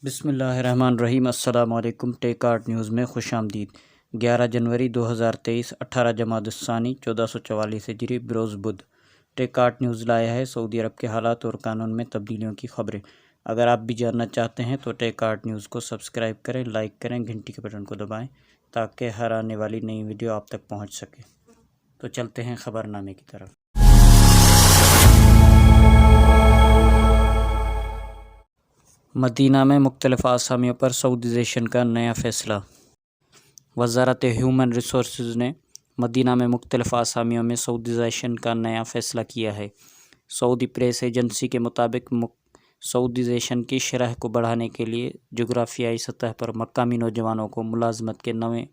بسم اللہ الرحمن الرحیم۔ السلام علیکم۔ ٹیک آرٹ نیوز میں خوش آمدید۔ 11 جنوری 2023، 18 جمادی الثانی 1444 ہجری، بروز بدھ۔ ٹیک آرٹ نیوز لایا ہے سعودی عرب کے حالات اور قانون میں تبدیلیوں کی خبریں۔ اگر آپ بھی جاننا چاہتے ہیں تو ٹیک آرٹ نیوز کو سبسکرائب کریں، لائک کریں، گھنٹی کے بٹن کو دبائیں تاکہ ہر آنے والی نئی ویڈیو آپ تک پہنچ سکے۔ تو چلتے ہیں خبر نامے کی طرف۔ مدینہ میں مختلف اسامیوں پر سعودیزیشن کا نیا فیصلہ۔ وزارت ہیومن ریسورسز نے مدینہ میں مختلف اسامیوں میں سعودیزیشن کا نیا فیصلہ کیا ہے۔ سعودی پریس ایجنسی کے مطابق سعودیزیشن کی شرح کو بڑھانے کے لیے جغرافیائی سطح پر مقامی نوجوانوں کو ملازمت کے نئے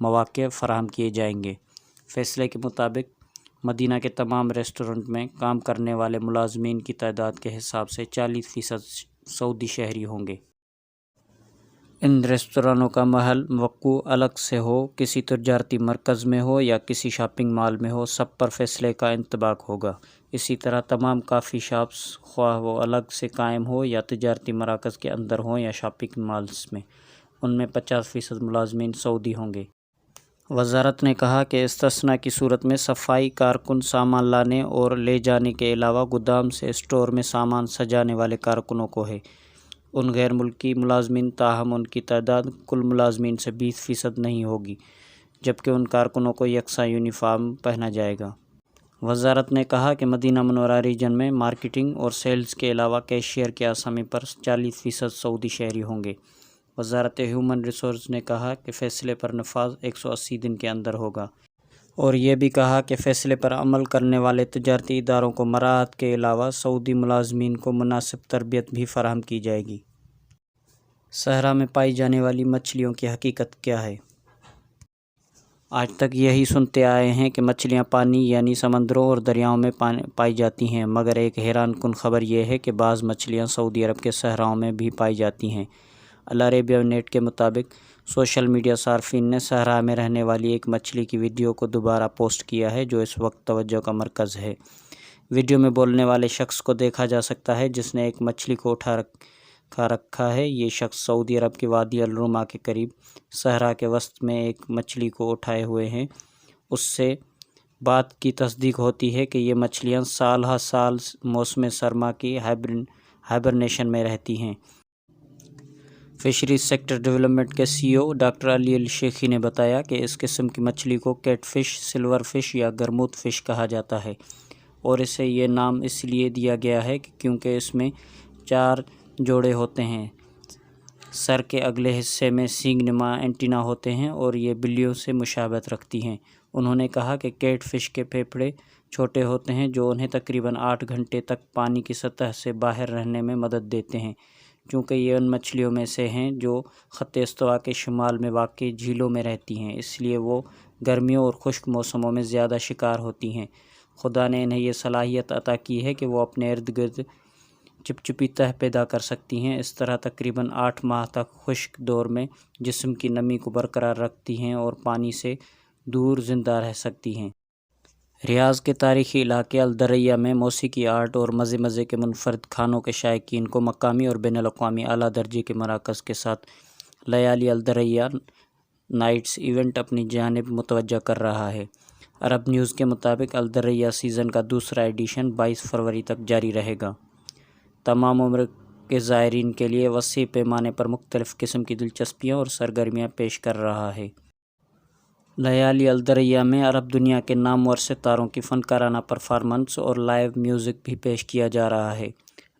مواقع فراہم کیے جائیں گے۔ فیصلے کے مطابق مدینہ کے تمام ریسٹورنٹ میں کام کرنے والے ملازمین کی تعداد کے حساب سے 40% سعودی شہری ہوں گے۔ ان ریستورانوں کا محل وقوع الگ سے ہو، کسی تجارتی مرکز میں ہو یا کسی شاپنگ مال میں ہو، سب پر فیصلے کا انطباق ہوگا۔ اسی طرح تمام کافی شاپس، خواہ وہ الگ سے قائم ہو یا تجارتی مراکز کے اندر ہوں یا شاپنگ مالز میں، ان میں 50% ملازمین سعودی ہوں گے۔ وزارت نے کہا کہ استثناء کی صورت میں صفائی کارکن سامان لانے اور لے جانے کے علاوہ گودام سے اسٹور میں سامان سجانے والے کارکنوں کو ہے۔ ان غیر ملکی ملازمین تاہم ان کی تعداد کل ملازمین سے 20% نہیں ہوگی، جبکہ ان کارکنوں کو یکساں یونیفارم پہنا جائے گا۔ وزارت نے کہا کہ مدینہ منورہ ریجن میں مارکیٹنگ اور سیلز کے علاوہ کیشیئر کے اسامی پر 40% سعودی شہری ہوں گے۔ وزارت ہیومن ریسورسز نے کہا کہ فیصلے پر نفاذ 180 دن کے اندر ہوگا، اور یہ بھی کہا کہ فیصلے پر عمل کرنے والے تجارتی اداروں کو مراعات کے علاوہ سعودی ملازمین کو مناسب تربیت بھی فراہم کی جائے گی۔ صحرا میں پائی جانے والی مچھلیوں کی حقیقت کیا ہے؟ آج تک یہی سنتے آئے ہیں کہ مچھلیاں پانی یعنی سمندروں اور دریاؤں میں پائی جاتی ہیں، مگر ایک حیران کن خبر یہ ہے کہ بعض مچھلیاں سعودی عرب کے صحراؤں میں بھی پائی جاتی ہیں۔ العربیہ نیٹ کے مطابق سوشل میڈیا صارفین نے صحرا میں رہنے والی ایک مچھلی کی ویڈیو کو دوبارہ پوسٹ کیا ہے جو اس وقت توجہ کا مرکز ہے۔ ویڈیو میں بولنے والے شخص کو دیکھا جا سکتا ہے جس نے ایک مچھلی کو اٹھا رکھا ہے۔ یہ شخص سعودی عرب کے وادی الرما کے قریب صحرا کے وسط میں ایک مچھلی کو اٹھائے ہوئے ہیں۔ اس سے بات کی تصدیق ہوتی ہے کہ یہ مچھلیاں سال ہر سال موسم سرما کی ہائبرنیشن میں رہتی ہیں۔ فشریز سیکٹر ڈیولپمنٹ کے CEO ڈاکٹر علی الشیخی نے بتایا کہ اس قسم کی مچھلی کو کیٹ فش، سلور فش یا گرموت فش کہا جاتا ہے، اور اسے یہ نام اس لیے دیا گیا ہے کیونکہ اس میں 4 جوڑے ہوتے ہیں۔ سر کے اگلے حصے میں سینگ نما اینٹینا ہوتے ہیں اور یہ بلیوں سے مشابہت رکھتی ہیں۔ انہوں نے کہا کہ کیٹ فش کے پھیپھڑے چھوٹے ہوتے ہیں جو انہیں تقریباً 8 گھنٹے تک پانی کی سطح سے باہر رہنے میں مدد دیتے ہیں۔ چونکہ یہ ان مچھلیوں میں سے ہیں جو خط استوا کے شمال میں واقع جھیلوں میں رہتی ہیں، اس لیے وہ گرمیوں اور خشک موسموں میں زیادہ شکار ہوتی ہیں۔ خدا نے انہیں یہ صلاحیت عطا کی ہے کہ وہ اپنے ارد گرد چپچپی تہہ پیدا کر سکتی ہیں۔ اس طرح تقریباً 8 ماہ تک خشک دور میں جسم کی نمی کو برقرار رکھتی ہیں اور پانی سے دور زندہ رہ سکتی ہیں۔ ریاض کے تاریخی علاقے الدرعیہ میں موسیقی، آرٹ اور مزے کے منفرد کھانوں کے شائقین کو مقامی اور بین الاقوامی اعلیٰ درجے کے مراکز کے ساتھ لیالی الدرعیہ نائٹس ایونٹ اپنی جانب متوجہ کر رہا ہے۔ عرب نیوز کے مطابق الدرعیہ سیزن کا دوسرا ایڈیشن 22 فروری تک جاری رہے گا۔ تمام عمر کے زائرین کے لیے وسیع پیمانے پر مختلف قسم کی دلچسپیاں اور سرگرمیاں پیش کر رہا ہے۔ لیالی الدرعیہ میں عرب دنیا کے نامور ستاروں کی فنکارانہ پرفارمنس اور لائیو میوزک بھی پیش کیا جا رہا ہے۔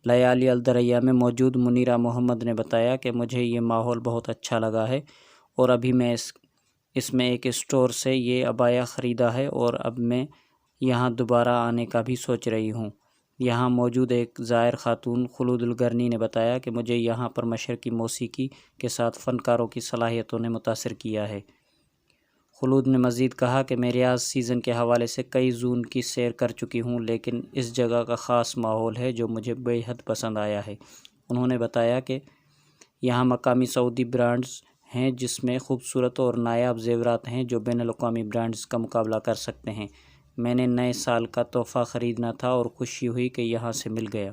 لیالی الدرعیہ میں موجود منیرہ محمد نے بتایا کہ مجھے یہ ماحول بہت اچھا لگا ہے اور ابھی میں اس میں ایک اسٹور سے یہ عبایا خریدا ہے اور اب میں یہاں دوبارہ آنے کا بھی سوچ رہی ہوں۔ یہاں موجود ایک زائر خاتون خلود الگرنی نے بتایا کہ مجھے یہاں پر مشرقی موسیقی کے ساتھ فنکاروں کی صلاحیتوں نے متاثر کیا ہے۔ خلود نے مزید کہا کہ میں ریاض سیزن کے حوالے سے کئی زون کی سیر کر چکی ہوں، لیکن اس جگہ کا خاص ماحول ہے جو مجھے بے حد پسند آیا ہے۔ انہوں نے بتایا کہ یہاں مقامی سعودی برانڈز ہیں جس میں خوبصورت اور نایاب زیورات ہیں جو بین الاقوامی برانڈز کا مقابلہ کر سکتے ہیں۔ میں نے نئے سال کا تحفہ خریدنا تھا اور خوشی ہوئی کہ یہاں سے مل گیا۔